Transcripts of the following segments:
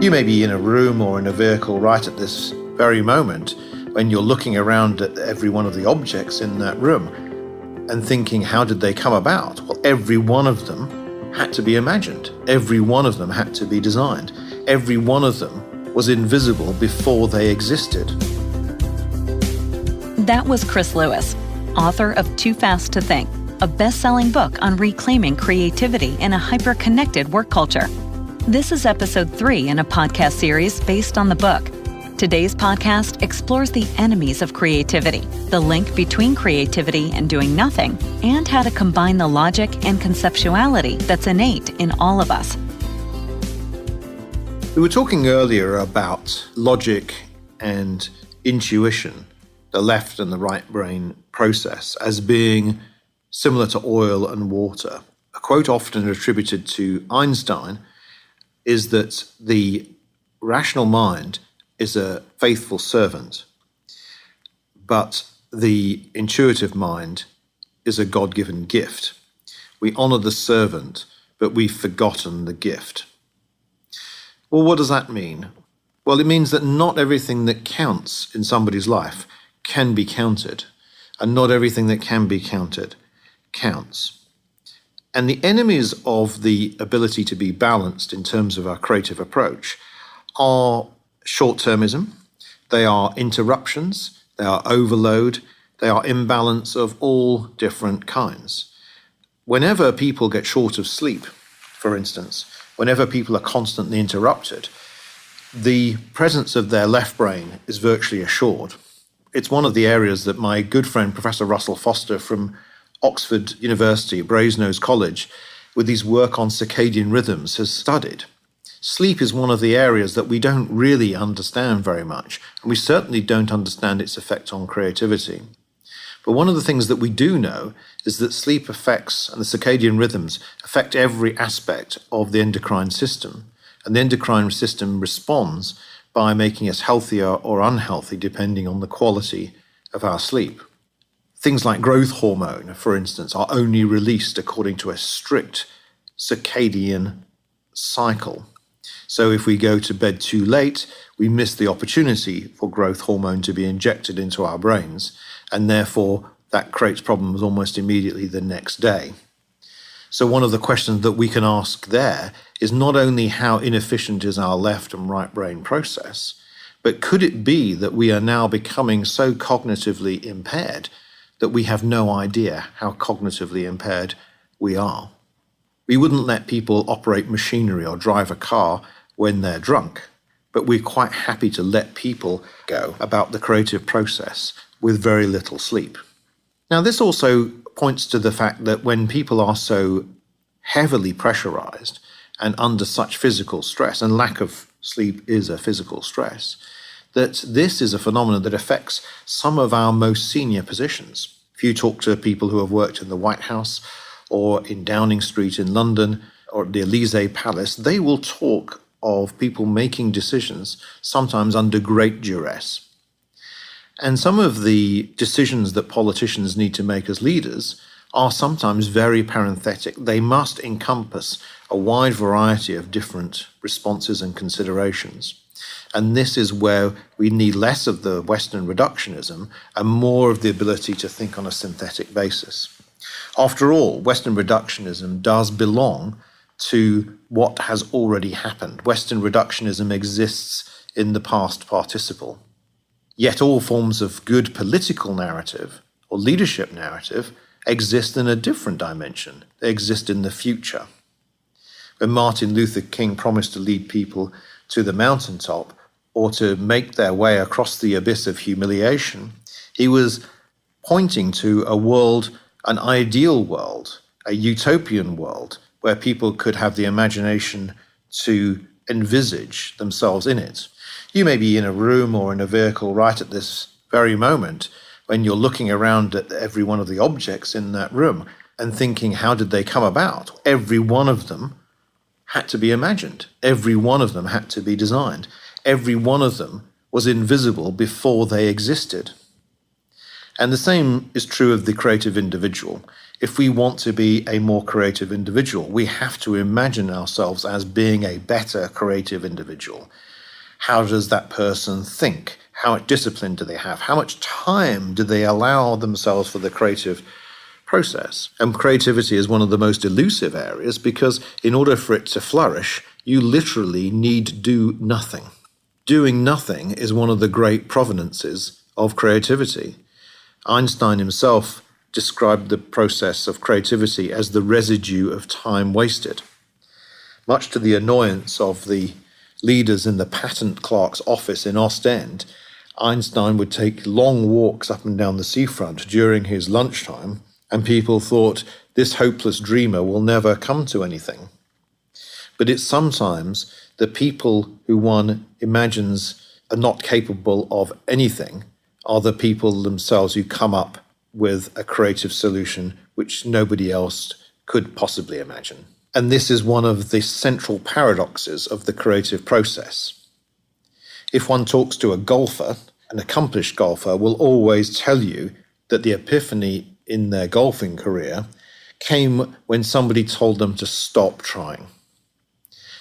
You may be in a room or in a vehicle right at this very moment when you're looking around at every one of the objects in that room and thinking, how did they come about? Well, every one of them had to be imagined. Every one of them had to be designed. Every one of them was invisible before they existed. That was Chris Lewis, author of Too Fast to Think, a best-selling book on reclaiming creativity in a hyper-connected work culture. This is episode 3 in a podcast series based on the book. Today's podcast explores the enemies of creativity, the link between creativity and doing nothing, and how to combine the logic and conceptuality that's innate in all of us. We were talking earlier about logic and intuition, the left and the right brain process, as being similar to oil and water. A quote often attributed to Einstein is that the rational mind is a faithful servant, but the intuitive mind is a God-given gift. We honor the servant, but we've forgotten the gift. Well, what does that mean? Well, it means that not everything that counts in somebody's life can be counted, and not everything that can be counted counts. And the enemies of the ability to be balanced in terms of our creative approach are short-termism, they are interruptions, they are overload, they are imbalance of all different kinds. Whenever people get short of sleep, for instance, whenever people are constantly interrupted, the presence of their left brain is virtually assured. It's one of the areas that my good friend, Professor Russell Foster from Oxford University, Brasenose College, with his work on circadian rhythms, has studied. Sleep is one of the areas that we don't really understand very much, and we certainly don't understand its effect on creativity. But one of the things that we do know is that sleep effects and the circadian rhythms affect every aspect of the endocrine system, and the endocrine system responds by making us healthier or unhealthy depending on the quality of our sleep. Things like growth hormone, for instance, are only released according to a strict circadian cycle. So if we go to bed too late, we miss the opportunity for growth hormone to be injected into our brains, and therefore that creates problems almost immediately the next day. So one of the questions that we can ask there is not only how inefficient is our left and right brain process, but could it be that we are now becoming so cognitively impaired that we have no idea how cognitively impaired we are? We wouldn't let people operate machinery or drive a car when they're drunk, but we're quite happy to let people go about the creative process with very little sleep. Now, this also points to the fact that when people are so heavily pressurized and under such physical stress, and lack of sleep is a physical stress, that this is a phenomenon that affects some of our most senior positions. If you talk to people who have worked in the White House or in Downing Street in London or the Élysée Palace, they will talk of people making decisions sometimes under great duress. And some of the decisions that politicians need to make as leaders are sometimes very parenthetic. They must encompass a wide variety of different responses and considerations. And this is where we need less of the Western reductionism and more of the ability to think on a synthetic basis. After all, Western reductionism does belong to what has already happened. Western reductionism exists in the past participle. Yet all forms of good political narrative or leadership narrative exist in a different dimension. They exist in the future. When Martin Luther King promised to lead people to the mountaintop or to make their way across the abyss of humiliation, he was pointing to a world, an ideal world, a utopian world, where people could have the imagination to envisage themselves in it. You may be in a room or in a vehicle right at this very moment when you're looking around at every one of the objects in that room and thinking, how did they come about? Every one of them had to be imagined. Every one of them had to be designed. Every one of them was invisible before they existed. And the same is true of the creative individual. If we want to be a more creative individual, we have to imagine ourselves as being a better creative individual. How does that person think? How much discipline do they have? How much time do they allow themselves for the creative process? And creativity is one of the most elusive areas because in order for it to flourish, you literally need do nothing. Doing nothing is one of the great provenances of creativity. Einstein himself described the process of creativity as the residue of time wasted. Much to the annoyance of the leaders in the patent clerk's office in Ostend, Einstein would take long walks up and down the seafront during his lunchtime, and people thought, this hopeless dreamer will never come to anything. But it's sometimes the people who one imagines are not capable of anything are the people themselves who come up with a creative solution which nobody else could possibly imagine. And this is one of the central paradoxes of the creative process. If one talks to a golfer, an accomplished golfer will always tell you that the epiphany in their golfing career came when somebody told them to stop trying,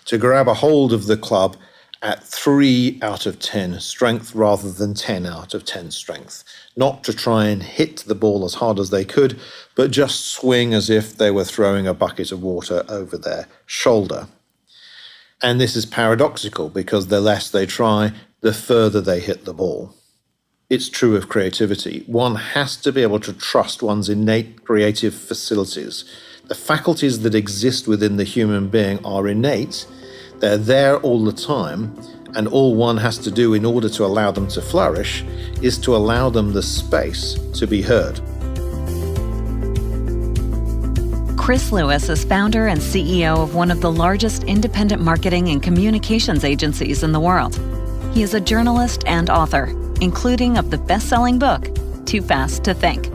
to grab a hold of the club at 3 out of 10 strength rather than 10 out of 10 strength, not to try and hit the ball as hard as they could, but just swing as if they were throwing a bucket of water over their shoulder. And this is paradoxical because the less they try, the further they hit the ball. It's true of creativity. One has to be able to trust one's innate creative facilities. The faculties that exist within the human being are innate. They're there all the time, and all one has to do in order to allow them to flourish is to allow them the space to be heard. Chris Lewis is founder and CEO of one of the largest independent marketing and communications agencies in the world. He is a journalist and author, including of the best-selling book, Too Fast to Think.